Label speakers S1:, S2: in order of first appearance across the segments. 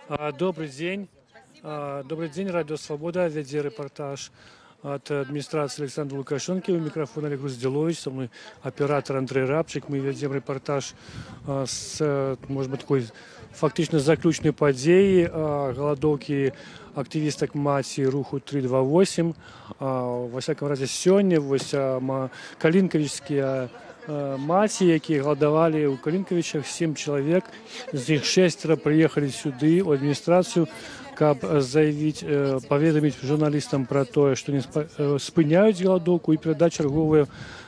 S1: Добрый день. Добрый день, Радио Свобода, введе репортаж от администрации Александра Лукашенко. У микрофона Олег Руздилович, со мной оператор Андрей Рабчик. Мы ведем репортаж с, может быть, такой фактично заключной подеи голодовки активисток маці руху 328. Во всяком разе сёння вось калінкавічскія маці, якія галадавалі ў Калінкавічах, 7 чалавек, з іх 6 прыехалі сюды у адміністрацыю, каб заявіць, паведаміць журналістам пра тое, што не спыняюць галадоўку, і перадаць чарговую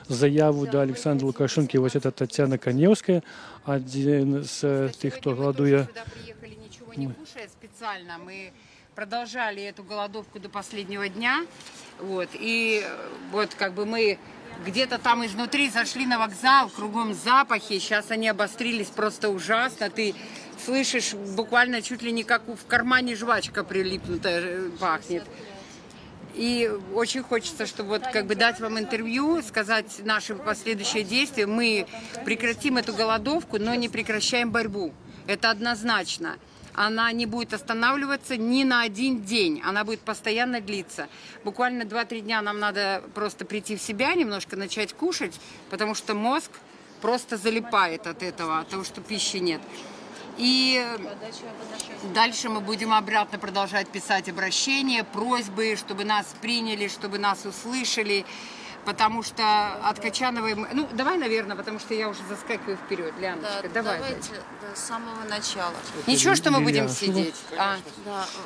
S1: заяву да Александра Лукашенко. Вось это Татьяна Каневская, адзін з тых, хто галадуе.
S2: Приехали, ничего не кушая специально. Мы продолжали эту голодовку до последнего дня. Вот. И вот как бы мы где-то там изнутри зашли на вокзал, кругом запахи. Сейчас они обострились просто ужасно. Ты слышишь, буквально чуть ли не как в кармане жвачка прилипнутая пахнет. И очень хочется, чтобы вот как бы дать вам интервью, сказать наши последующие действия. Мы прекратим эту голодовку, но не прекращаем борьбу. Это однозначно. Она не будет останавливаться ни на один день. Она будет постоянно длиться. Буквально 2-3 дня нам надо просто прийти в себя, немножко начать кушать, потому что мозг просто залипает от этого, от того, что пищи нет. И дальше мы будем обратно продолжать писать обращения, просьбы, чтобы нас приняли, чтобы нас услышали. Потому что от Качановой... Ну, давай, наверное, потому что я уже заскакиваю вперед. Ляночка,
S3: да,
S2: давай.
S3: давайте с самого начала.
S2: Ничего, что мы будем сидеть.
S3: Да.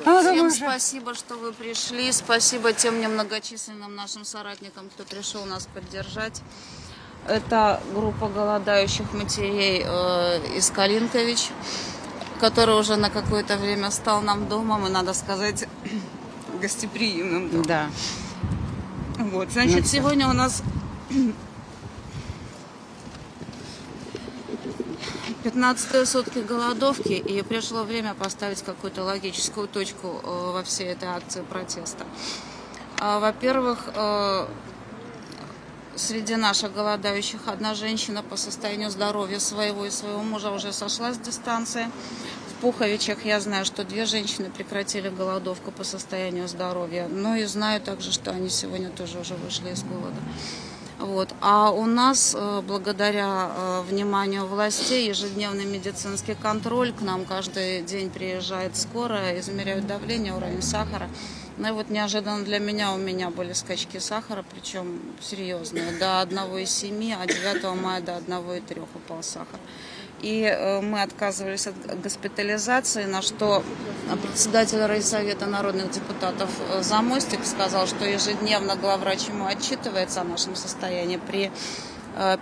S3: Всем спасибо, что вы пришли. Спасибо тем немногочисленным нашим соратникам, кто пришел нас поддержать. Это группа голодающих матерей из Калинкович, который уже на какое-то время стал нам домом, и, надо сказать, гостеприимным домом.
S2: Да.
S3: Вот, значит, сегодня у нас 15-е сутки голодовки, и пришло время поставить какую-то логическую точку во всей этой акции протеста. Во-первых, среди наших голодающих одна женщина по состоянию здоровья своего и своего мужа уже сошла с дистанции. В Пуховичах я знаю, что 2 женщины прекратили голодовку по состоянию здоровья. Ну и знаю также, что они сегодня тоже уже вышли из голода. Вот. А у нас, благодаря вниманию властей, ежедневный медицинский контроль. К нам каждый день приезжает скорая, измеряют давление, уровень сахара. Ну и вот неожиданно для меня у меня были скачки сахара, причем серьезные. До 1,7, а 9 мая до 1,3 упал сахар. И мы отказывались от госпитализации, на что председатель райсовета народных депутатов Замостик сказал, что ежедневно главврач ему отчитывается о нашем состоянии. При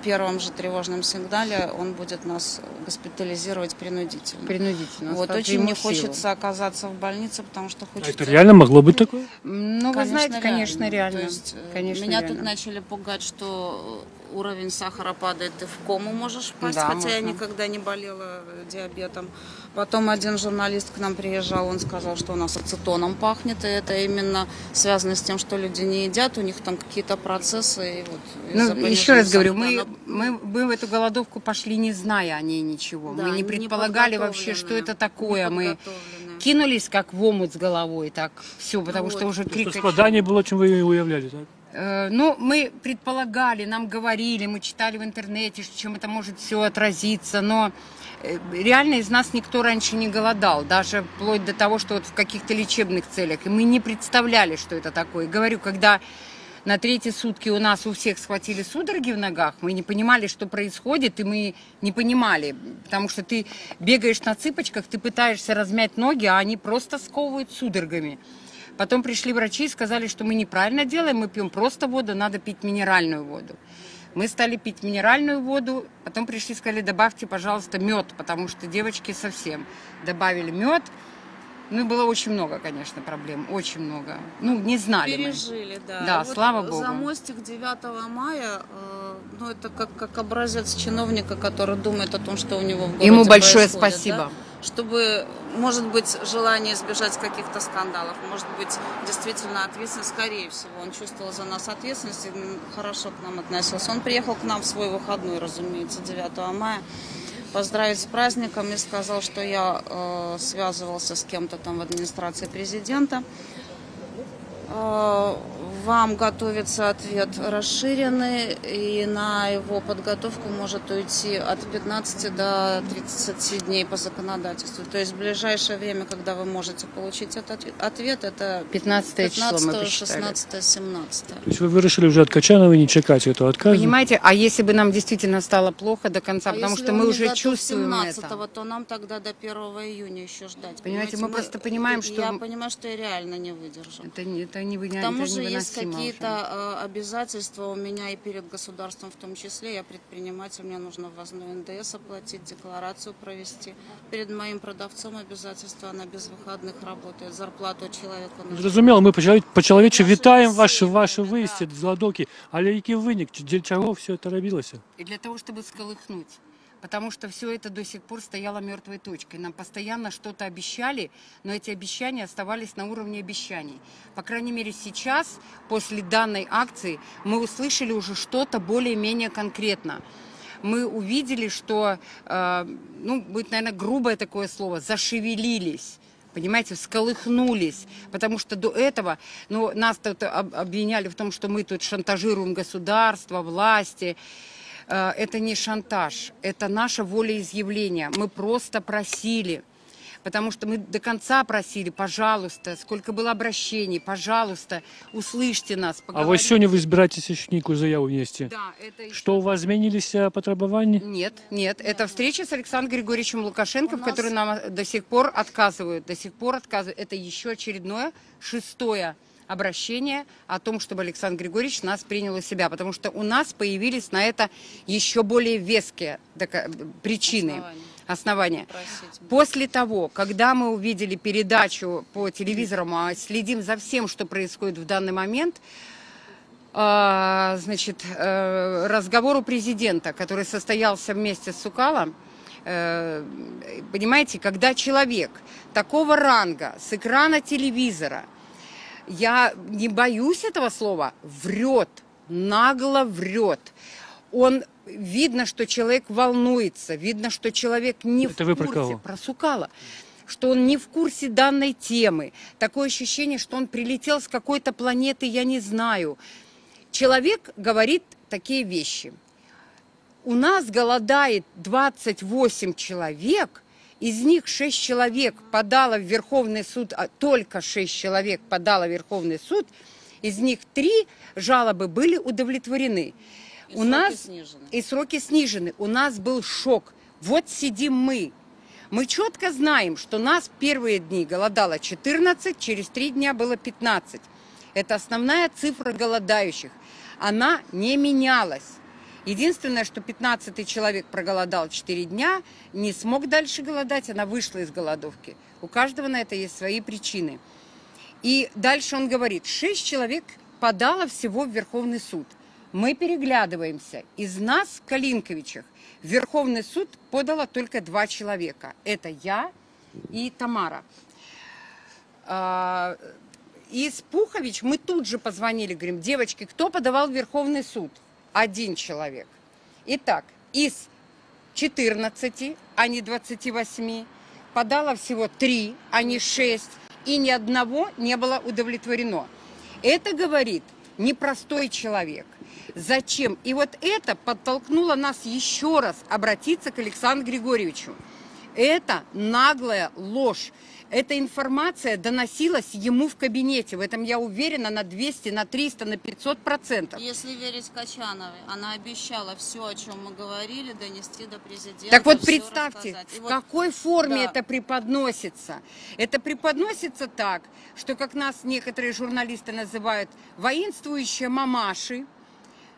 S3: первом же тревожном сигнале он будет нас госпитализировать принудительно.
S2: Принудительно.
S3: Вот, очень не хочется оказаться в больнице, потому что хочется...
S1: Это реально могло быть такое?
S2: Ну, вы знаете, конечно, реально.
S3: То есть,
S2: конечно,
S3: меня
S2: реально.
S3: тут начали пугать, что уровень сахара падает, ты в кому можешь впасть,
S2: Да,
S3: хотя
S2: можно.
S3: я никогда не болела диабетом. Потом один журналист к нам приезжал, он сказал, что у нас ацетоном пахнет, и это именно связано с тем, что люди не едят, у них там какие-то процессы. И вот
S2: ну, еще раз говорю, мы в эту голодовку пошли, не зная о ней ничего.
S3: Да,
S2: мы не предполагали вообще, что это такое. Мы кинулись как в омут с головой, так все, потому что уже крик...
S1: Складание было, чем вы уявляли, так?
S2: Ну, мы предполагали, нам говорили, мы читали в интернете, чем это может все отразиться, но реально из нас никто раньше не голодал, даже вплоть до того, что вот в каких-то лечебных целях. И мы не представляли, что это такое. Говорю, когда на 3-е сутки у нас у всех схватили судороги в ногах, мы не понимали, что происходит, и мы не понимали, потому что ты бегаешь на цыпочках, ты пытаешься размять ноги, а они просто сковывают судорогами. Потом пришли врачи и сказали, что мы неправильно делаем, мы пьем просто воду, надо пить минеральную воду. Мы стали пить минеральную воду, потом пришли и сказали, добавьте, пожалуйста, мед, потому что девочки совсем добавили мед. Ну и было очень много, конечно, проблем, очень много. Ну, не знали
S3: пережили,
S2: мы.
S3: Да.
S2: Да,
S3: вот
S2: слава Богу.
S3: Замостик 9 мая, ну это как образец чиновника, который думает о том, что у него в городе
S2: Ему большое
S3: происходит,
S2: спасибо.
S3: Да? Чтобы, может быть, желание избежать каких-то скандалов, может быть, действительно ответственность, скорее всего, он чувствовал за нас ответственность и хорошо к нам относился. Он приехал к нам в свой выходной, разумеется, 9 мая. поздравить с праздником и сказал, что я связывался с кем-то там в администрации президента. Вам готовится ответ расширенный, и на его подготовку может уйти от 15 до 30 дней по законодательству. То есть в ближайшее время, когда вы можете получить этот ответ, это
S2: 15 число мы
S3: 15,
S2: посчитали.
S3: 16, 17.
S1: То есть вы решили уже от Качанова не чекать этого отказа?
S2: Понимаете, а если бы нам действительно стало плохо до конца,
S3: А
S2: потому
S3: если
S2: что
S3: он
S2: мы
S3: не
S2: уже
S3: готов
S2: чувствуем
S3: 17-го,
S2: это.
S3: то нам тогда до 1 июня еще ждать.
S2: Понимаете, мы просто понимаем, что...
S3: Я понимаю, что я реально не выдержу.
S2: Это невыносимо.
S3: К тому же есть
S2: уже.
S3: какие-то обязательства у меня и перед государством в том числе. Я предприниматель, мне нужно ввозной НДС оплатить, декларацию провести. Перед моим продавцом обязательства, она без выходных работает, зарплату человека нужно.
S1: Зрозуміло, ми по-чоловічі
S3: Наші
S1: вітаємо
S3: всі
S1: ваші
S3: люди,
S1: виїзді з голодовки, але який виник, для чого все це робилося?
S2: И для того, чтобы сколыхнуть. Потому что все это до сих пор стояло мертвой точкой. Нам постоянно что-то обещали, но эти обещания оставались на уровне обещаний. По крайней мере, сейчас, после данной акции, мы услышали уже что-то более-менее конкретно. Мы увидели, что, будет, наверное, грубое такое слово, зашевелились. Понимаете, всколыхнулись, потому что до этого, нас тут обвиняли в том, что мы тут шантажируем государство, власти. Это не шантаж, это наше волеизъявление. Мы просто просили, потому что мы до конца просили, пожалуйста, сколько было обращений, пожалуйста, услышьте нас,
S1: А
S2: поговорите.
S1: ось сьогодні ви збираєтеся ще некую заяву внести.
S2: Да, это еще...
S1: Что, у вас змінились потребования?
S2: Нет, это встреча с Александром Григорьевичем Лукашенко, в которой нам до сих пор отказывают. Это еще очередное, 6-е обращение о том, чтобы Александр Григорьевич нас принял у себя, потому что у нас появились на это еще более веские причины, основания. После того, когда мы увидели передачу по телевизору, мы следим за всем, что происходит в данный момент, разговор у президента, который состоялся вместе с Сукалом, понимаете, когда человек такого ранга с экрана телевизора, я не боюсь этого слова, врет, нагло врет. Видно, что человек волнуется, видно, что человек не
S1: Это
S2: в
S1: вы про
S2: курсе,
S1: кого?
S2: про Сукала, что он не в курсе данной темы. Такое ощущение, что он прилетел с какой-то планеты, я не знаю. Человек говорит такие вещи. У нас голодает 28 человек, из них 6 человек подало в Верховный суд, только 6 человек подало в Верховный суд, из них 3 жалобы были удовлетворены. И сроки снижены. У нас был шок. Вот сидим мы. Мы четко знаем, что нас первые дни голодало 14, через 3 дня было 15. Это основная цифра голодающих. Она не менялась. Единственное, что 15-й человек проголодал 4 дня, не смог дальше голодать, она вышла из голодовки. У каждого на это есть свои причины. И дальше он говорит, 6 человек подало всего в Верховный суд. Мы переглядываемся. Из нас, Калинковичах, в Верховный суд подало только 2 человека. Это я и Тамара. Из Пухович мы тут же позвонили, говорим, девочки, кто подавал в Верховный суд? 1 человек. Итак, из 14, а не 28, подало всего 3, а не 6, и ни одного не было удовлетворено. Это говорит непростой человек. Зачем? И вот это подтолкнуло нас еще раз обратиться к Александру Григорьевичу. Это наглая ложь. Эта информация доносилась ему в кабинете. В этом я уверена на 200, на 300, на 500%.
S3: Если верить Качановой, она обещала все, о чем мы говорили, донести до президента.
S2: Так вот
S3: всё
S2: представьте,
S3: рассказать. И
S2: в
S3: вот,
S2: какой форме
S3: да.
S2: это преподносится. Это преподносится так, что, как нас некоторые журналисты называют, воинствующие мамаши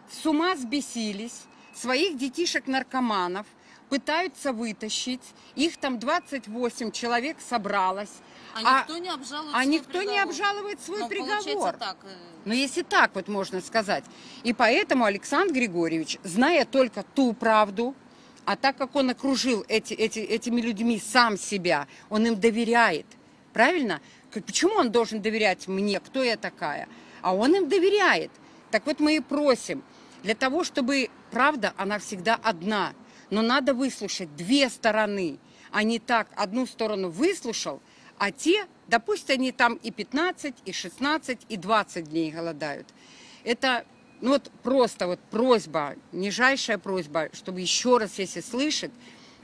S2: с ума сбесились, своих детишек-наркоманов пытаются вытащить, их там 28 человек собралось.
S3: Никто не обжалует свой
S2: никто
S3: приговор.
S2: не обжалует свой
S3: Но
S2: приговор.
S3: получается так.
S2: Но если так вот можно сказать. И поэтому Александр Григорьевич, зная только ту правду, а так как он окружил этими людьми сам себя, он им доверяет. Правильно? Почему он должен доверять мне? Кто я такая? А он им доверяет. Так вот мы и просим, для того, чтобы правда, она всегда одна, Но надо выслушать две стороны, а не так одну сторону выслушал, а те, да пусть они там и 15, и 16, и 20 дней голодают. Это ну вот просто вот просьба, нижайшая просьба, чтобы еще раз, если слышит,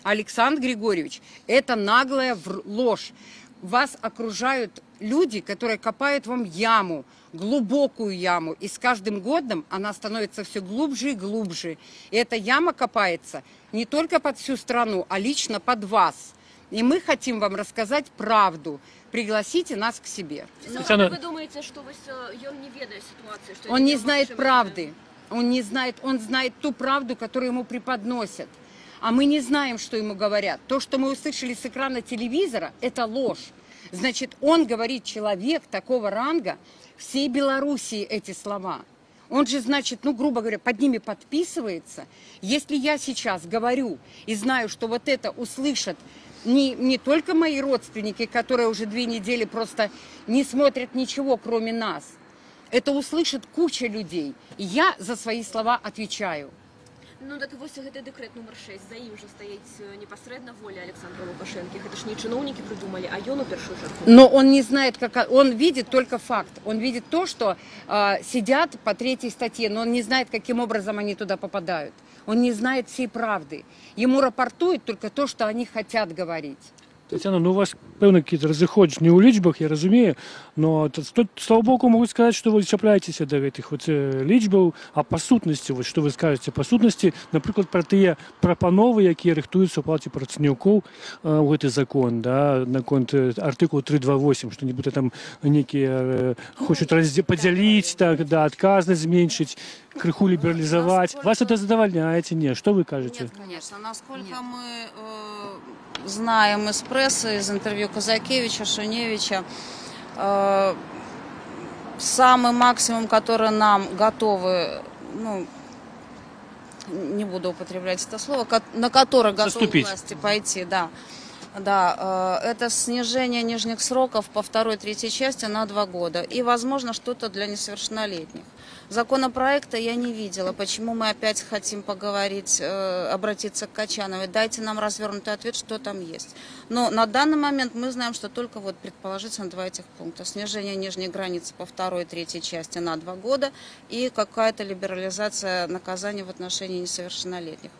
S2: Александр Григорьевич, это наглая ложь. Вас окружают люди, которые копают вам яму, глубокую яму, и с каждым годом она становится все глубже и глубже. И эта яма копается не только под всю страну, а лично под вас. И мы хотим вам рассказать правду. Пригласите нас к себе.
S4: Но вы думаете, что он не ведает ситуации? Что
S2: он не знает правды. Он знает ту правду, которую ему преподносят. А мы не знаем, что ему говорят. То, что мы услышали с экрана телевизора, это ложь. Значит, он говорит, человек такого ранга, всей Белоруссии эти слова. Он же, значит, ну, грубо говоря, под ними подписывается. Если я сейчас говорю и знаю, что вот это услышат не только мои родственники, которые уже 2 недели просто не смотрят ничего, кроме нас. Это услышит куча людей. И я за свои слова отвечаю.
S4: Ну так ось гэты дэкрэт нумар 6, за ім жа стаіць непасрэдна воля Александра Лукашенко. Это ж не чиновники придумали, а ён у першую чаргу.
S2: Но он не знает, он видит только факт. Он видит то, что сидят по 3-й статье, но он не знает, каким образом они туда попадают. Он не знает всей правды. Ему рапортуют только то, что они хотят говорить.
S1: Тетяна, ну у вас певно якісь розходження у лічбах, я розумію, но тут, слава Богу, можу сказати, що ви чіпляєтеся до цих лічбів, а по сутності, от що ви скажете по сутності, наприклад, про ті пропанови, які рихтуються у палаті працівників у цей закон, да, на конт артикул 328, що нібито там некі хочуть поділити, так, да, отказність зменшити, криху либерализовать. Вас это задовольняет? Нет, что вы кажете?
S3: Нет, конечно. Насколько мы знаем из прессы, из интервью Казакевича, Шуневича, самый максимум, который нам готовы, ну, не буду употреблять это слово, на который готовы власти пойти, да. Да, это снижение нижних сроков по 2-3 части на 2 года. И, возможно, что-то для несовершеннолетних. Законопроекта я не видела. Почему мы опять хотим поговорить, обратиться к Качановой? Дайте нам развернутый ответ, что там есть. Но на данный момент мы знаем, что только вот предположительно 2 этих пункта. Снижение нижней границы по 2-3 части на 2 года и какая-то либерализация наказаний в отношении несовершеннолетних.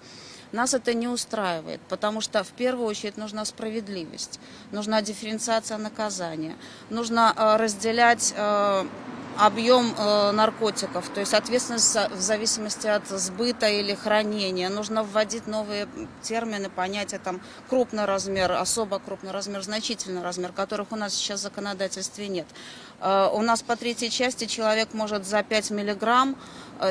S3: Нас это не устраивает, потому что в первую очередь нужна справедливость, нужна дифференциация наказания, нужно разделять объем наркотиков, то есть ответственность в зависимости от сбыта или хранения. Нужно вводить новые термины, понятия, там крупный размер, особо крупный размер, значительный размер, которых у нас сейчас в законодательстве нет. У нас по 3 части человек может за 5 миллиграмм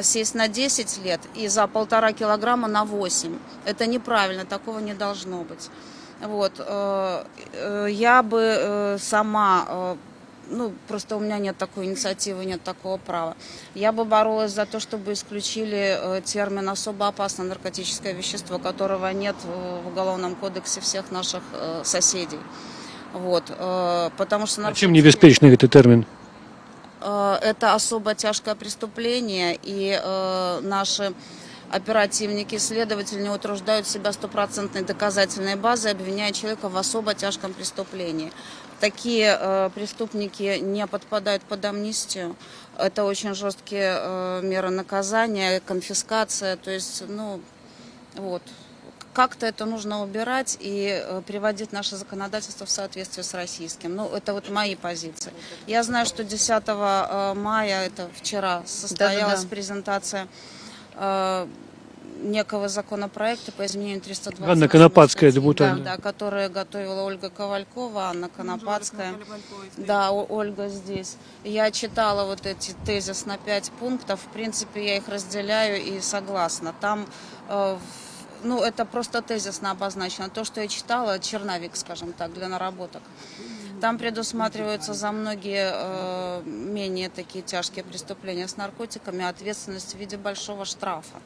S3: сесть на 10 лет и за 1,5 килограмма на 8. Это неправильно, такого не должно быть. Вот. Я бы сама, ну, просто у меня нет такой инициативы, нет такого права. Я бы боролась за то, чтобы исключили термин «особо опасное наркотическое вещество», которого нет в Уголовном кодексе всех наших соседей. Вот. Потому что
S1: а чем небеспечный этот термин?
S3: Это особо тяжкое преступление, и наши оперативники, следователи не утруждают себя стопроцентной доказательной базой, обвиняя человека в особо тяжком преступлении. Такие преступники не подпадают под амнистию. Это очень жесткие меры наказания, конфискация. То есть, ну, вот. Как-то это нужно убирать и приводить наше законодательство в соответствие с российским. Ну, это вот мои позиции. Я знаю, что 10 мая, это вчера, состоялась презентация некого законопроекта по изменению 328
S1: Анна Конопадская, депутат.
S3: Да, которую готовила Ольга Ковалькова, Анна Конопадская. Да, Ольга здесь. Я читала вот эти тезис на 5 пунктов. В принципе, я их разделяю и согласна. Там ну, это просто тезисно обозначено. То, что я читала, черновик, скажем так, для наработок. Там предусматриваются за многие менее такие тяжкие преступления с наркотиками ответственность в виде большого штрафа.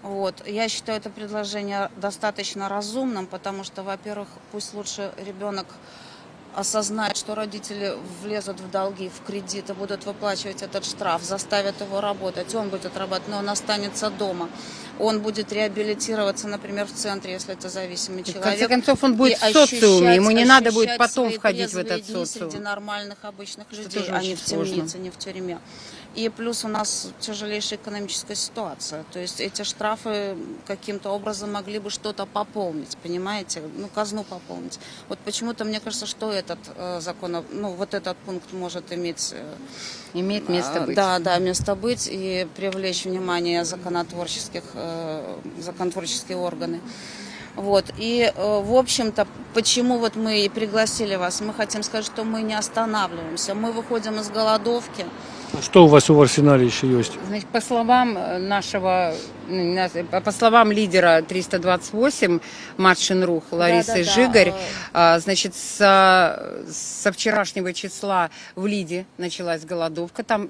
S3: Вот. Я считаю это предложение достаточно разумным, потому что, во-первых, пусть лучше ребенок осознает, что родители влезут в долги, в кредиты, будут выплачивать этот штраф, заставят его работать, он будет работать, но он останется дома. он будет реабилитироваться, например, в центре, если это зависимый человек.
S2: В конце концов, он будет
S3: и
S2: в социуме, ему не надо будет
S3: ощущать
S2: потом
S3: свои
S2: входить в
S3: трезвые
S2: этот
S3: дни
S2: социум.
S3: среди нормальных, обычных людей,
S2: тоже
S3: а не
S2: очень
S3: в
S2: сложно.
S3: темнице, не в тюрьме. И плюс у нас тяжелейшая экономическая ситуация. То есть эти штрафы каким-то образом могли бы что-то пополнить, понимаете? Ну, казну пополнить. Вот почему-то мне кажется, что этот закон, ну, вот этот пункт может иметь...
S2: Имеет место быть.
S3: Да, место быть и привлечь внимание законотворческие органы. Вот. И, в общем-то, почему вот мы и пригласили вас? Мы хотим сказать, что мы не останавливаемся. Мы выходим из голодовки.
S1: А что у вас в арсенале еще есть?
S2: Значит, по словам по словам лидера 328 Матшин.ру Ларисы Жигарь, значит, со вчерашнего числа в Лиде началась голодовка. Там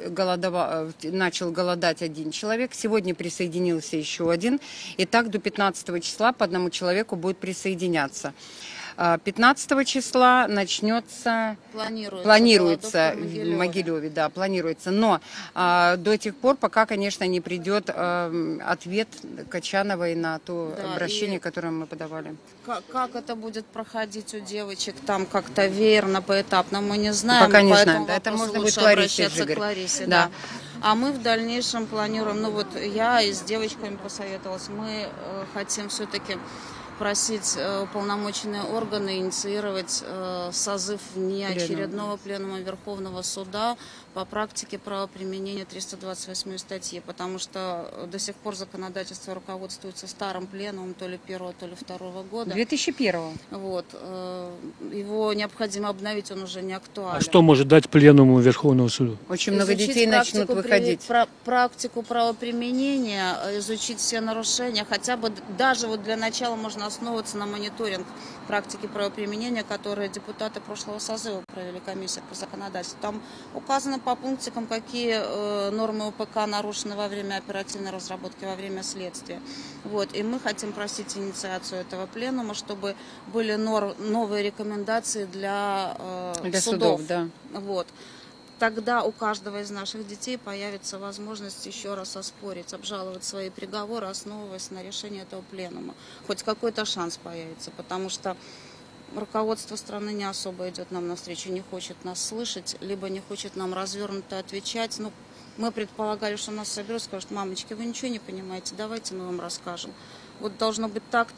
S2: начал голодать один человек. Сегодня присоединился еще один. И так до 15 числа по одному человеку будет присоединяться. 15 числа начнется, планируется в Могилеве, да, планируется, но до тех пор, пока, конечно, не придет ответ Качановой на то обращение, которое мы подавали.
S3: Как это будет проходить у девочек, там как-то веерно, поэтапно, мы не знаем.
S2: Пока не знаем, да, это можно будет
S3: Ларисе
S2: Жигарь.
S3: Да. А мы в дальнейшем планируем, ну вот я и с девочками посоветовалась, мы хотим все-таки просить уполномоченные органы инициировать созыв неочередного пленума Верховного суда по практике правоприменения 328 статьи, потому что до сих пор законодательство руководствуется старым пленумом то ли первого, то ли второго года.
S2: 2001.
S3: Вот. Его необходимо обновить, он уже не актуален.
S1: А что может дать пленуму Верховного суда?
S2: Очень много детей начнут выходить.
S3: Практику правоприменения, изучить все нарушения, хотя бы даже вот для начала можно основываться на мониторинг практики правоприменения, которые депутаты прошлого созыва провели, комиссия по законодательству. Там указано по пунктикам, какие нормы УПК нарушены во время оперативной разработки, во время следствия. Вот. И мы хотим просить инициацию этого пленума, чтобы были новые рекомендации для судов.
S2: Да.
S3: Вот. Тогда у каждого из наших детей появится возможность еще раз оспорить, обжаловать свои приговоры, основываясь на решении этого пленума. Хоть какой-то шанс появится, потому что руководство страны не особо идет нам навстречу, не хочет нас слышать, либо не хочет нам развернуто отвечать. Ну, мы предполагали, что нас соберут, скажут: мамочки, вы ничего не понимаете, давайте мы вам расскажем. Вот должно быть так.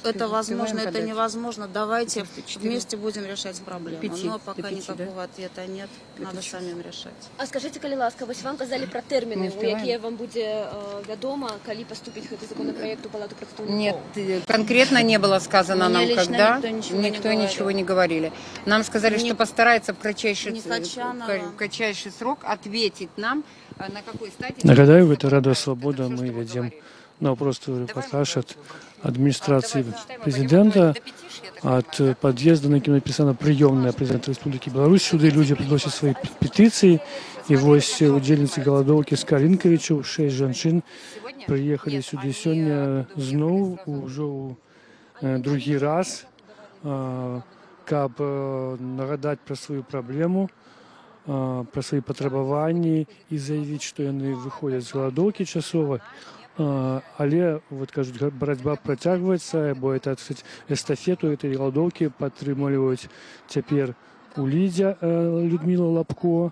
S3: Это возможно, это невозможно. Давайте вместе будем решать проблему. Но пока никакого ответа нет, надо самим решать.
S4: А скажите, калі ласка, вось вам казали про термины, у якія вам буде вядома, калі поступить гэты законопроект у Палату прадстаўнікоў?
S2: Нет, конкретно не было сказано нам, когда. Никто ничего не говорили. Нам сказали, что постарается в кратчайший срок ответить нам, на какой стадии.
S1: Нагадаю, в это Радио Свобода мы ведем на просто репортаж от администрации президента. От подъезда, на якім написано «Приемная президента Республики Беларусь». Сюда люди приносят свои петиции. И вось удзельніцы голодовки з Калінкавічаў, 6 жанчын приехали сюда сегодня зноў уже у другі раз, каб нагадать про свою проблему, про свои патрабаванні и заявить, что яны выходят з голодовки часова. Але, вот кажуть, борьба працягваецца, бо это, кстати, эстафету этой голодовки падтрымліваюць цяпер у Лідзе Людмила Лапко.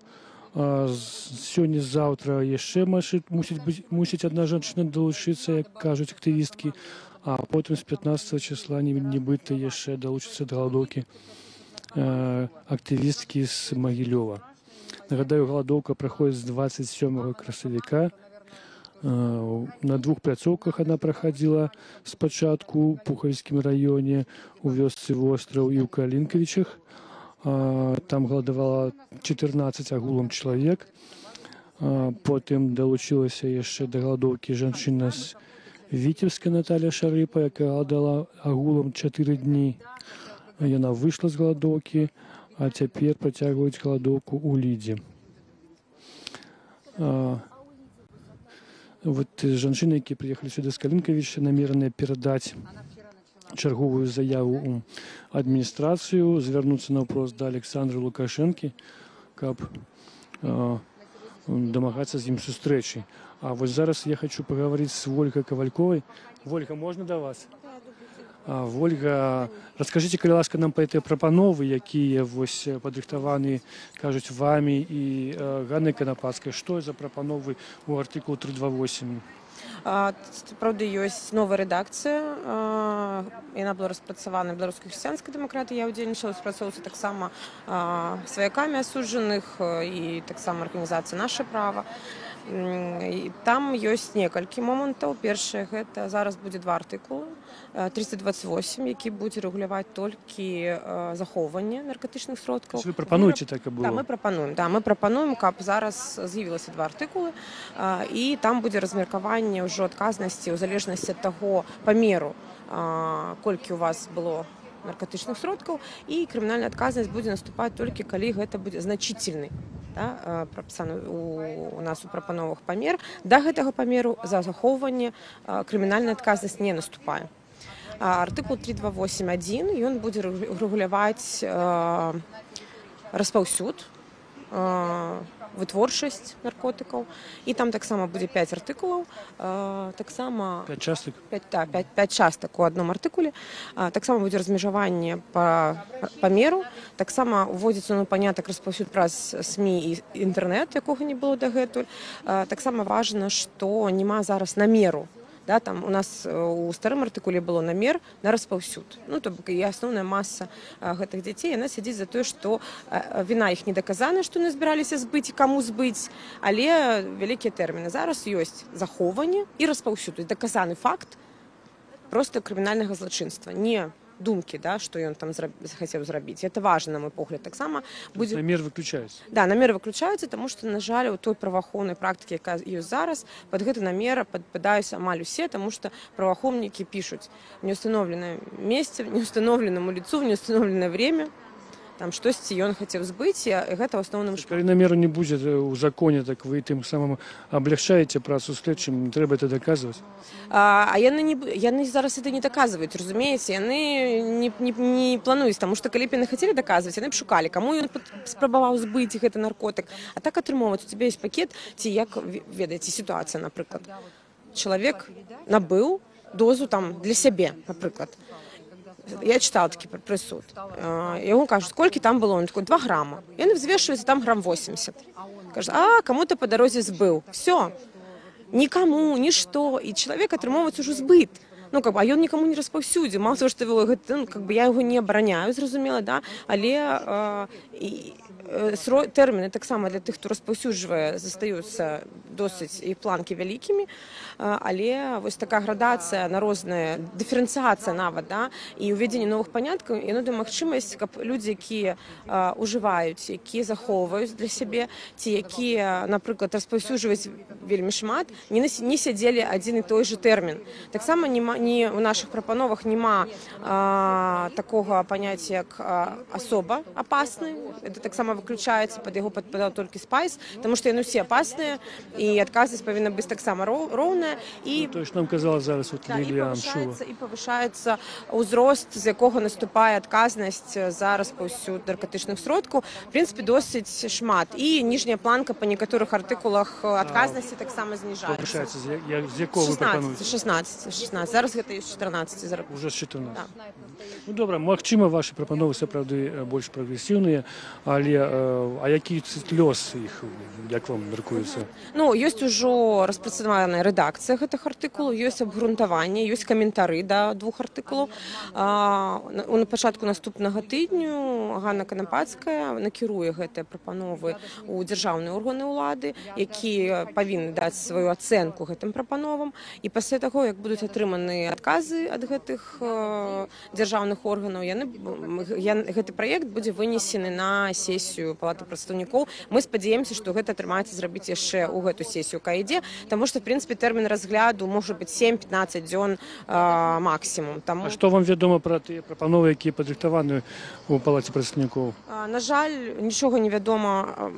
S1: Сёння-заўтра яшчэ мусіць одна жанчына далучыцца, як кажуць актывісткі, а потым з 15 числа нібыта яшчэ далучыцца да голодовки актывісткі з Магілёва. Нагадаю, голодовка праходзіць з 27 красавіка. На 2 пляцоўках она проходила спачатку у Пухавскім районе, у вёсцы Востраў і ў Калінкавічах. Там голодовала 14 агулам чалавек. Потым далучылася яшчэ да голодовкі жанчына з Віцебска Наталья Шарыпа, якая голодала агулам 4 дні. Яна выйшла з голодовкі, а цяпер працягваюць голодовку ў Лідзе. Вот жанчыны, якія приехали сюда з Калінкавіча, намерены перадаць чарговую заяву у адміністрацыю, звярнуцца наўпрост да Александра Лукашэнкі, каб домагацца з ім сустрэчы. А вось зараз я хочу паговорыць з Ольгай Кавальковай. Ольга, можна да вас? Ольга, раскажыце, калі ласка, нам па гэтыя прапановы, якія вось падрыхтаваны, кажуць, вамі і Ганнай Канапацкай. Што за прапановы ў артыкул 328?
S5: Правда, ёсць новая рэдакцыя. Яна была распрацавана беларускай хрысціянскай дэмакратыі. Я ўдзельнічала ў распрацоўцы таксама сваякамі асуджаных і таксама арганізацыі «Наша права». Там ёсць некалькі момантаў. Першае, гэта зараз будзе 2 артыкулы. 328, які будзе рэгуляваць толькі захоўванне наркотычных сродкаў.
S1: Вы прапануеце так, каб было?
S5: Да, мы прапануем, каб зараз з'явілася 2 артыкулы, і там будзе размеркаванне ўжо адказнасці ў залежнасці ад таго памеру, колькі у вас было наркотычных сродкаў, і крымінальная адказнасць будзе наступаць толькі калі гэта будзе значительны. Прапісаны у нас у прапановах памер. Да гэтага памеру за захоўванне крымінальная адказнасць не наступае. Артыкул 328.1, ён будзе рэгуляваць распаўсюд, вытворчасць наркотыкаў. І там таксама будзе 5 артыкулаў.
S1: 5 частак?
S5: 5 частак у адном артыкуле. Таксама будзе размежаванне па памеру. Таксама уводзіцца панятак распаўсюд праз СМІ і інтэрнэт, якога не было дагэтуль. Таксама важна, што няма зараз намеру. Там у нас у старым артыкуле было намер на распаўсюд. То бок і асноўная маса гэтых дзяцей, яна сядзіць за тое, што віна іх не даказана, што не збіраліся збыць і каму збыць, але вялікія тэрміны. Зараз ёсць захоўванне і распаўсюд. Даказаны факт проста крымінальнага злачынства, не думкі, што ён там захацеў зрабіць. Это важна, на мой погляд, таксама будзе...
S1: Намер выключаецца?
S5: Да, намер выключаецца, таму што, на жаль, у той праваахоўнай практыкі, якая ёсць зараз, пад гэты намер падпадаюць амаль усе, таму што праваахоўнікі пішуць неустановленае месце, неустановленаму лицу, в неустановленае время, там штосьці ён хацеў збыць, і гэта ў асноўным...
S1: Калі намеру не будзе ў законе, так вы тым самым аблягчаеце працу следчым, не трэба это даказваць?
S5: А яны зараз это не даказваюць, разумееце, яны не плануюць, таму што калі б яны хацелі даказваць, яны б шукалі, каму ён спрабаваў збыць гэты наркотык. А так атрымоўваць, у цябе ёсць пакет, ці як, ведаеце, сітуацыя, напрыклад. Чалавек набыў дозу там для сябе, напрыклад. Я читала такі прысуд. Яму кажуць, колькі там было? Он такой, 2 грама. Ён взвешиваецца, там грам 80. Кажа, кому-то по дорозе збыў. Все. Никому, нішто. І чалавек атрымоўваецца ўжо збыт. А ён нікому не распаўсюдзіў. Мало того, што я яго не абараняю, зразумела, але тэрміны таксама для тых, хто распаўсюджвае, застаюцца досыць іх планкі вялікімі, але вось такая градацыя на розныя, дыферэнцыяцыя нават, і ўведзенне новых паняткаў, яно дае магчымасць, каб людзі, якія ўжываюць, якія захоўваюць для сябе, ці якія, напрыклад, распаўсюджваюць вельмі шмат, не сядзелі адзін і той жа тэрмін. Таксама у нашых прапановах няма такога паняцця, як асоба апасны. Это таксама выключаецца, пад яго падпадаў толькі спайс, таму што яны ўсе апасныя, і адказнасць павінна быць таксама роўная.
S1: Тое, што нам казала зараз Лілія Амшула.
S5: І павышаецца ўзрост, з якога наступае адказнасць за распаўсюд наркотычных сродкаў. В прынцыпе, досыць шмат. І ніжняя планка па некаторых артыкулах адказнасці таксама зніжаецца.
S1: Павышаецца, з якого вы прапануеце?
S5: 16. Зараз гэта ёсць 14.
S1: Уже з 14. Добра, магчыма, вашы прапановы сапраўды больш прагрэсіўныя, але які лёс іх, як вам мяркуецца?
S5: Ёсць ужо распрацаваная рэдакцыя гэтых артыкулаў, ёсць абгрунтаванне, ёсць каментары да 2 артыкулаў. На пачатку наступнага тыдню Ганна Канапацкая накіруе гэтыя прапановы ў дзяржаўныя органы ўлады, якія павінны даць сваю ацэнку гэтым прапановам. І пасля таго, як будуць атрыманы адказы ад гэтых дзяржаўных органаў, гэты праект будзе вынесены на сесію Палаты прадстаўнікоў. Мы спадзяемся, што гэта атрымаецца зрабіць яшчэ ў гэту сесію КАІДзе, таму што, в прынцыпе, тэрмін разгляду можа быць 7-15 дзён максімум.
S1: А што вам вядома пра тыя прапановы, якія падрыхтаваны ў Палаце прадстаўнікоў?
S5: На жаль, нічога не вядома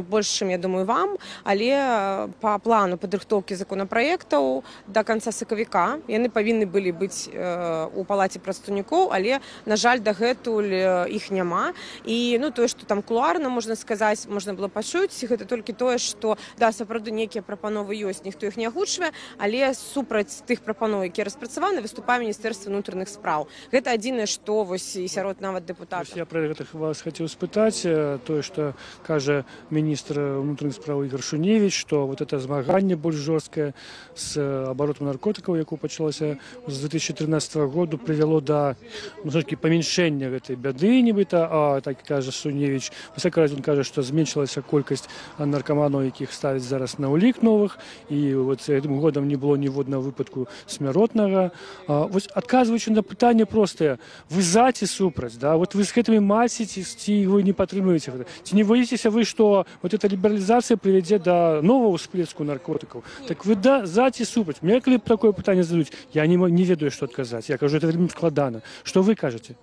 S5: больш, чым, я думаю, вам, але па плану падрыхтоўкі законапраектаў да канца сакавіка яны павінны былі быць у палаце прадстаўнікоў, але, на жаль, дагэтуль іх няма. І тое, што там кулуарна, можна сказаць, можна было пачуць, гэта толькі тое, што да, сапраўды нейкія прапановы ёсць, ніхто іх не агучвае, але супраць тых прапаноў, якія распрацаваны, выступае Міністэрства ўнутраных спраў. Гэта адзінае, што вось і сярод нават дэпутатаў.
S1: Я пра гэта вас хацеў спытаць, тое, што кажа міністр ўнутраных спраў Ігор Шуневіч, што вот это змаганне больш жорсткае з абаротам наркотыкаў, якое пачалося з 2013 году, прывяло да памяншэння гэтай бяды, нібыта, так кажа Шуневіч. Усякі раз ён кажа, што зменшылася колькасць наркаманаў, якіх ставяць зараз на ўлік новых, і вот гэтым годам не было ніводнага выпадку смяротнага. Вось адказваючы на пытанне простае, вы за ці супраць, да? Вот вы з гэтымі маціце, ці вы не падтрымуеце гэта? Ці не боіцеся вы, што вот эта лібералізацыя прывядзе да новага ўсплеску наркотыкаў? Так вы за ці супраць? Мне калі такое пытанне задаюць, я не ведаю, што адказаць. Я кажу, это вельмі складана. Што вы кажаце?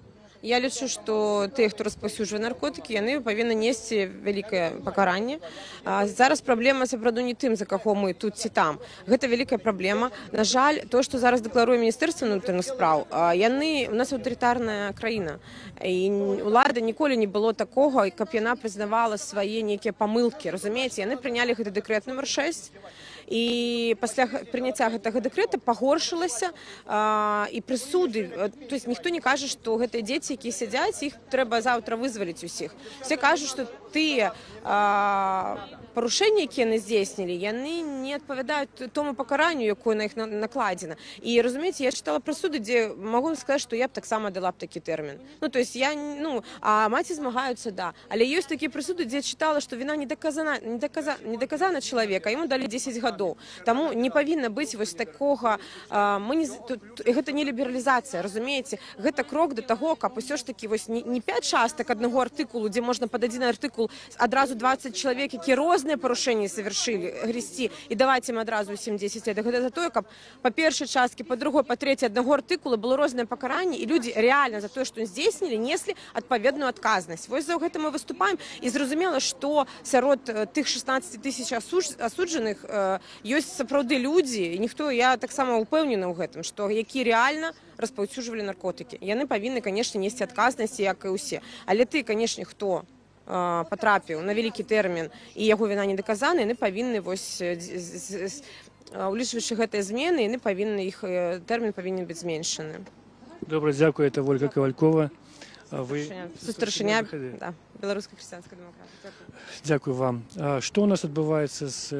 S5: Я лічу, што тыя, хто распаўсюджвае наркотыкі, яны павінны несці вялікае пакаранне. Зараз праблема сапраўды не тым, за каго мы тут ці там. Гэта вялікая праблема. На жаль, то, што зараз дэкларуе Міністэрства ўнутраных спраў, у нас аўтарытарная краіна. І ўлада ніколі не было такога, каб яна прызнавала свае нейкія памылкі. Разумееце, яны прынялі гэты дэкрэт нумар 6. І пасля прыняцця гэтага дэкрэта пагоршылася і прысуды. То есть ніхто не кажа, што гэтыя дзеці, якія сядзяць, іх трэба заўтра вызваліць усіх. Все кажуць, што тыя парушэнні, якія яны здзейснілі, яны не адпавядаюць тому пакаранню, якое на іх накладзена. І, разумееце, я чытала прысуды, дзе магу сказаць, што я б таксама дала б такі тэрмін. А маці змагаюцца, да. Але ёсць такія прысуды, дзе чытала, што віна не даказана чалавека, яму далі 10 гадоў. Таму не павінна быць вось такога... Гэта не лібералізацыя, разумееце? Гэта крок да таго, каб усё ж такі не 5 частак аднаго артыкулу, дзе можна пад адзін артыкул адразу 20 чалавек, якія розныя парушэнні совершылі, гресці, і даваць ім адразу 7-10 лет. Гэта за тое, каб па першай часткі, па другой, па трэцяй аднаго артыкула было рознае пакаранне, і людзі реальна за тое, што здзейснілі, неслі адпаведную адказнасць. Вось за гэта мы выступаем, і зразумела, што сярод тых 16 000 асуджаных ёсць сапраўды людзі, і ніхто, я таксама упэўнена ў гэтым, што які рэальна распаўсюджвалі наркотыкі. Яны павінны, канешне, несці адказнасць, як і ўсе. Але ты, канешне, хто патрапіў на вялікі тэрмін і яго віна не даказана, яны павінны, улічваючы гэтыя змены, яны павінны, іх тэрмін павінен быць зменшаны.
S1: Добра, дзякую, это Ольга Кавалькова.
S5: Старшыня беларускай хрысціянскай дэмакратыі.
S1: Дзякую вам. Што ў нас адбываецца з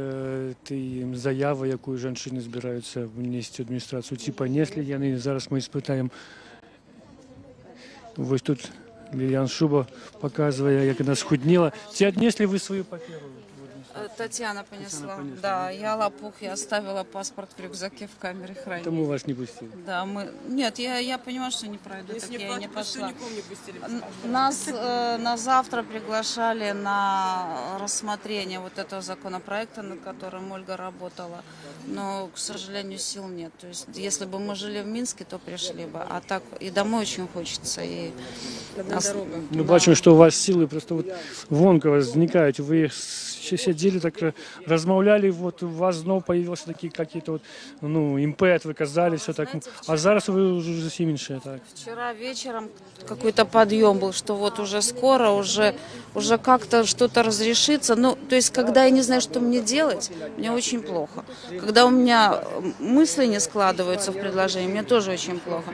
S1: той заявай, якую жанчыны збіраюцца внесці ў адміністрацыю? Ці панеслі яны? Зараз мы спытаем. Вось тут Ліліяна Шуба показывая, як она схуднела. Ці аднеслі вы свою паперу?
S3: Татьяна понесла. Да, я лопух, я оставила паспорт в рюкзаке в камере хранения.
S1: Тому вас не пустили?
S3: Да, Нет, я понимаю, что не пройду, так я не пошла. Нас завтра приглашали на рассмотрение вот этого законопроекта, над которым Ольга работала. Но, к сожалению, сил нет. То есть, если бы мы жили в Минске, то пришли бы. А так и домой очень хочется. И
S1: мы бачим, что у вас силы просто вот вонка возникают. Вы сидели, так размовляли, вот у вас снова появился такие какие-то вот, импет, вы казали, все так. А зараз вы уже совсем меньше. Так.
S3: Вчера вечером какой-то подъем был, что вот уже скоро, уже как-то что-то разрешится. Ну, то есть, когда я не знаю, что мне делать, мне очень плохо. Когда у меня мысли не складываются в предложении, мне тоже очень плохо.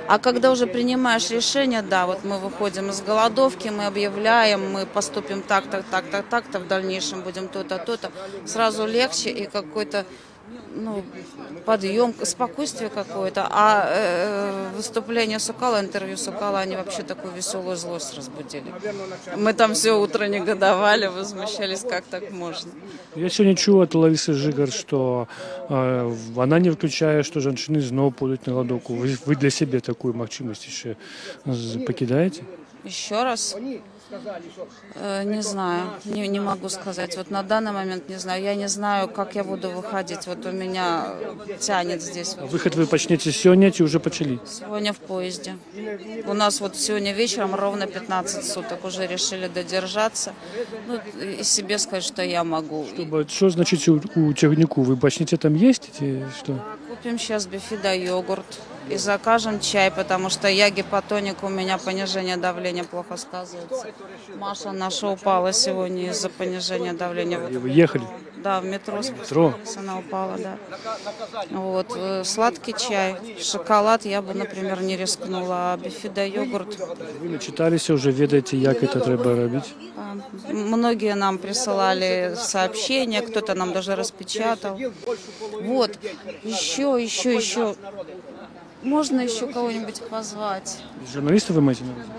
S3: А когда уже принимаешь решение, да, вот мы выходим из голодовки, мы объявляем, мы поступим так-то, так-то, так-то, в дальнейшем будем то-то, то-то, сразу легче и какой-то, подъем, спокойствие какое-то. А выступление Сокала, интервью Сокала, они вообще такую веселую злость разбудили. Мы там все утро негодовали, возмущались, как так можно.
S1: Я сегодня чула от Ларисы Жигар, что она не выключает, что женщины снова пойдут на голодовку. Вы для себя такую возможность еще покидаете?
S3: Еще раз? Не знаю, не могу сказать. Вот на данный момент не знаю. Я не знаю, как я буду выходить. Вот у меня тянет здесь.
S1: Выход вы почнете сегодня, ці уже почали?
S3: Сегодня в поезде. У нас вот сегодня вечером ровно 15 суток. Уже решили додержаться. Ну, и себе сказать, что я могу.
S1: Что значит у тягнику? Вы почнете там есть? Что?
S3: Купим сейчас бифида йогурт и закажем чай, потому что я гипотоник, у меня понижение давления плохо сказывается. Маша наша упала сегодня из-за понижения давления.
S1: И вы ехали?
S3: Да, в метро. Она упала, да. Вот, сладкий чай, шоколад я бы, например, не рискнула, а бифида йогурт.
S1: Вы начитались уже, ведаете, как это треба робить?
S3: Многие нам присылали сообщения, кто-то нам даже распечатал. Вот, еще. Можно еще кого-нибудь позвать?
S1: Журналистов вы имеете на увазі?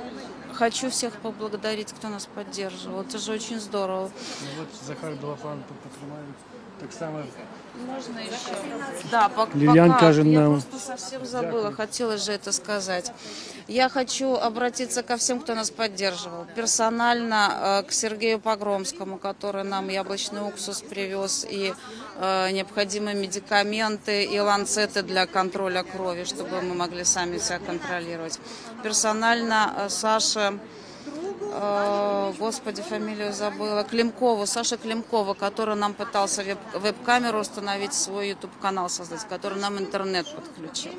S3: Хочу всех поблагодарить, кто нас поддерживал. Это же очень здорово.
S1: Ну вот Захар Балафан потримають. Так само.
S3: Можно еще? Да,
S1: Лилиан
S3: пока.
S1: каже
S3: Я
S1: нам.
S3: просто совсем забыла, хотелось же это сказать. Я хочу обратиться ко всем, кто нас поддерживал. Персонально к Сергею Погромскому, который нам яблочный уксус привез, и необходимые медикаменты, и ланцеты для контроля крови, чтобы мы могли сами себя контролировать. Персонально Саше... Господи, фамилию забыла, Климкову, Саша Климкова, который нам пытался веб-камеру установить, свой YouTube-канал создать, который нам интернет подключил.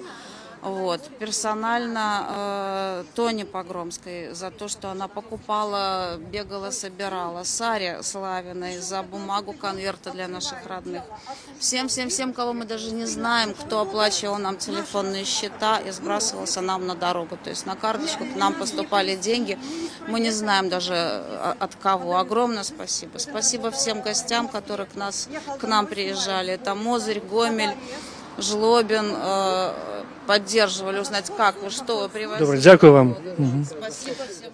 S3: Вот. Персонально Тоне Погромской за то, что она покупала, бегала, собирала. Саре Славиной за бумагу, конверты для наших родных. Всем, кого мы даже не знаем, кто оплачивал нам телефонные счета и сбрасывался нам на дорогу. То есть на карточку к нам поступали деньги. Мы не знаем даже от кого. Огромное спасибо. Спасибо всем гостям, которые к нам приезжали. Это Мозырь, Гомель, Жлобин, поддерживали, узнать, как вы, что вы привозите.
S1: Добре, дякую вам.
S3: Спасибо всем.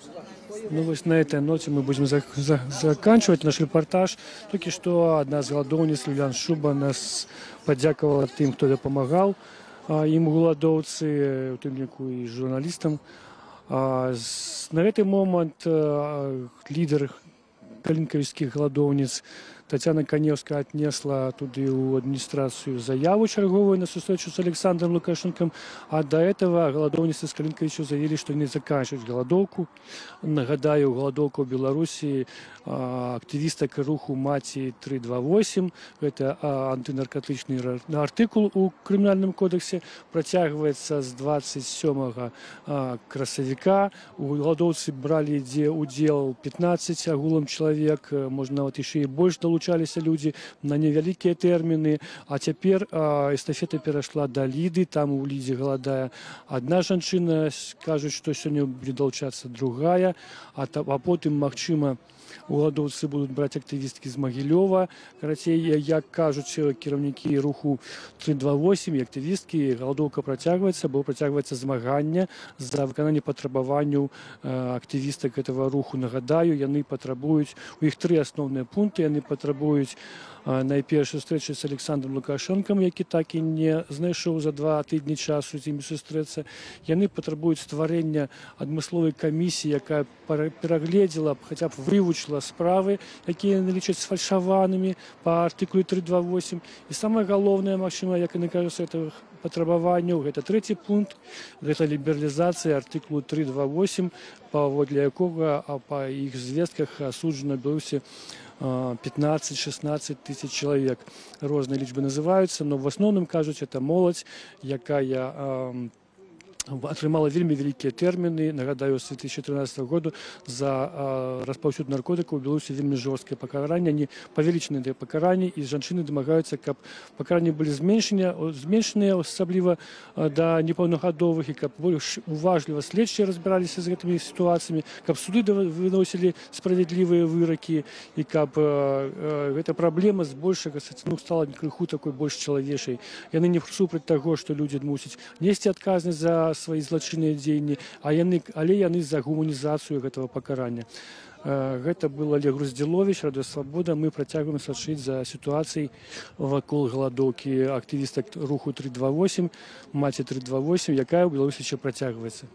S1: Ну вот на этой ноте мы будем заканчивать наш репортаж. Только что одна из голодовниц, Лилиан Шуба, нас поддяковала тем, кто помогал им голодовцы, тымнику и журналистам. На этот момент лидер калинковских голодовниц Татьяна Каневская отнесла туды у администрацию заяву черговую на встречу с Александром Лукашенком, а до этого голодовницы с Калинковичем заявили, что не заканчивают голодовку. Нагадаю, голодовка в Беларуси активисток руху Маті 328, это антинаркотичный артикул у Криминальном кодексе, протягивается с 27 красавіка. У голодовцы брали удел 15 агулом человек, можно вот еще и больше долучались люди на невеликие термины, а теперь эстафета перешла до Лиды, там у Лиды голодая одна женщина, скажут, что сегодня будет долучаться другая, а потом, магчыма, голодовцы будут брать активистки из Могилева. Карацей, як кажуть кіраўнікі руху 328 і активістки, голодовка протягивается, бо протягивается змагання за виконання патрабаванняў активісток этого руху. Нагадаю, яны патрабуюць, у іх три основные пункты, яны патрабуюць найперш сустрэчы з Александром Лукашенком, які так і не знайшоў за 2 тыдні часу з імі сустрэцца. Яны патрабуюць стварэння адмысловай камісіі, якая перагледзела, хаця б вывучыла справы, якія яны лічаць сфальшаванымі па артыкуле 328. І самае галоўнае, магчыма, як яны кажуць, гэтых патрабаванняў, гэта трэці пункт, гэта лібералізацыя артыкулу 328, паводле якога па іх звестках асуджана Беларусі 15-16 тысяч человек. Разные лічбы называются, но в основном, кажуть, это молодь, якая атрымала вельмі вялікія тэрміны. Нагадаю, з 2013 году за распаўсюд наркотыкаў у Беларусі вельмі жорсткае пакаранне, не павялічаныя пакаранні, і жанчыны дамагаюцца, каб пакаранні былі зменшаныя, асабліва да непаўнагадовых, і каб больш уважліва следчыя разбіраліся з гэтымі сітуацыямі, каб суды выносілі справядлівыя выракі, і каб гэта праблема збольшага стала крыху такой больш чалавечай. Яны не супраць таго, што людзі мусяць несці адказнасць за свои злачынныя дзеянні, але яны за гуманізацыю гэтага пакарання. Гэта был Олег Груздзіловіч, Радыё Свабода. Мы працягваем сачыць за сітуацыяй вакол галадоўкі актывістак руху 328, Маці 328, якая ў Беларусі яшчэ працягваецца.